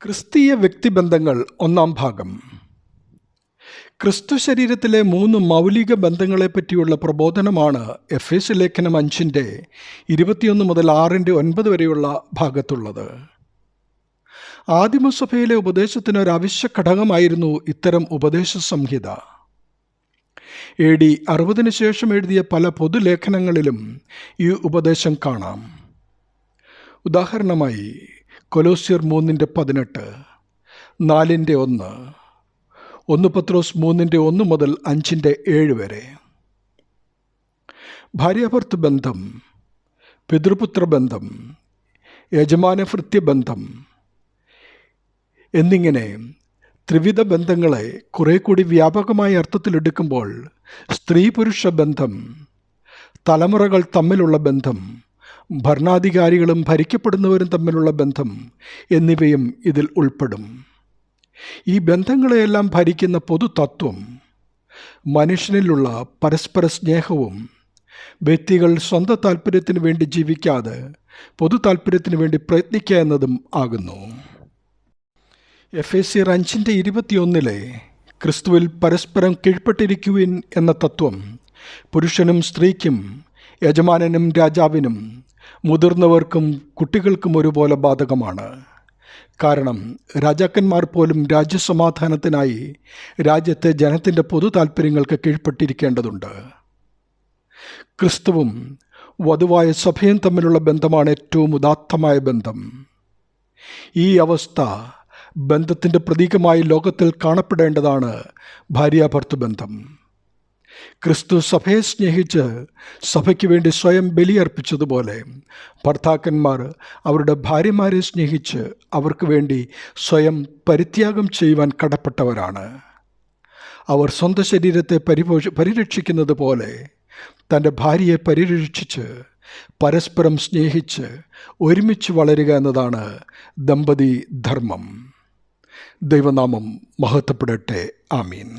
ക്രിസ്തീയ വ്യക്തിബന്ധങ്ങൾ ഒന്നാം ഭാഗം. ക്രിസ്തു ശരീരത്തിലെ 3 മൗലിക ബന്ധങ്ങളെപ്പറ്റിയുള്ള പ്രബോധനമാണ് എഫേസ്യ ലേഖനം 5 21 മുതൽ 6-9 വരെയുള്ള ഭാഗത്തുള്ളത്. ആദിമസഭയിലെ ഉപദേശത്തിന് ഒരു അവശ്യ ഘടകമായിരുന്നു ഇത്തരം ഉപദേശ സംഹിത. AD 60 ശേഷം എഴുതിയ പല പൊതുലേഖനങ്ങളിലും ഈ ഉപദേശം കാണാം. ഉദാഹരണമായി കൊലോസ്യർ 3:18, 4:1, 1 പത്രോസ് 3:1 മുതൽ 5:7 വരെ. ഭാര്യാഭർത്തൃ ബന്ധം, പിതൃപുത്ര ബന്ധം, യജമാനഭൃത്യ ബന്ധം എന്നിങ്ങനെ ത്രിവിധ ബന്ധങ്ങളെ കുറെ കൂടി വ്യാപകമായ അർത്ഥത്തിലെടുക്കുമ്പോൾ സ്ത്രീ പുരുഷ ബന്ധം, തലമുറകൾ തമ്മിലുള്ള ബന്ധം, ഭരണാധികാരികളും ഭരിക്കപ്പെടുന്നവരും തമ്മിലുള്ള ബന്ധം എന്നിവയും ഇതിൽ ഉൾപ്പെടും. ഈ ബന്ധങ്ങളെയെല്ലാം ഭരിക്കുന്ന പൊതുതത്വം മനുഷ്യനിലുള്ള പരസ്പര സ്നേഹവും വ്യക്തികൾ സ്വന്തം താല്പര്യത്തിന് വേണ്ടി ജീവിക്കാതെ പൊതു താല്പര്യത്തിന് വേണ്ടി പ്രയത്നിക്കുക എന്നതും ആകുന്നു. എഫേസ്യർ 5:21 ക്രിസ്തുവിൽ പരസ്പരം കീഴ്പ്പെട്ടിരിക്കുവിൻ എന്ന തത്വം പുരുഷനും സ്ത്രീക്കും, യജമാനനും രാജാവിനും, മുതിർന്നവർക്കും കുട്ടികൾക്കും ഒരുപോലെ ബാധകമാണ്. കാരണം രാജാക്കന്മാർ പോലും രാജ്യസമാധാനത്തിനായി രാജ്യത്തെ ജനത്തിൻ്റെ പൊതു താല്പര്യങ്ങൾക്ക് കീഴ്പ്പെട്ടിരിക്കേണ്ടതുണ്ട്. ക്രിസ്തുവും വധുവായ സഭയും തമ്മിലുള്ള ബന്ധമാണ് ഏറ്റവും ഉദാത്തമായ ബന്ധം. ഈ അവസ്ഥ ബന്ധത്തിൻ്റെ പ്രതീകമായി ലോകത്തിൽ കാണപ്പെടേണ്ടതാണ് ഭാര്യാഭർത്തൃ ബന്ധം. ക്രിസ്തു സഭയെ സ്നേഹിച്ച് സഭയ്ക്ക് വേണ്ടി സ്വയം ബലിയർപ്പിച്ചതുപോലെ ഭർത്താക്കന്മാർ അവരുടെ ഭാര്യമാരെ സ്നേഹിച്ച് അവർക്ക് വേണ്ടി സ്വയം പരിത്യാഗം ചെയ്യുവാൻ കടപ്പെട്ടവരാണ്. അവർ സ്വന്തം ശരീരത്തെ പരിരക്ഷിക്കുന്നത് പോലെ തൻ്റെ ഭാര്യയെ പരിരക്ഷിച്ച് പരസ്പരം സ്നേഹിച്ച് ഒരുമിച്ച് വളരുക എന്നതാണ് ദമ്പതി ധർമ്മം. ദൈവനാമം മഹത്വപ്പെടട്ടെ. ആമീൻ.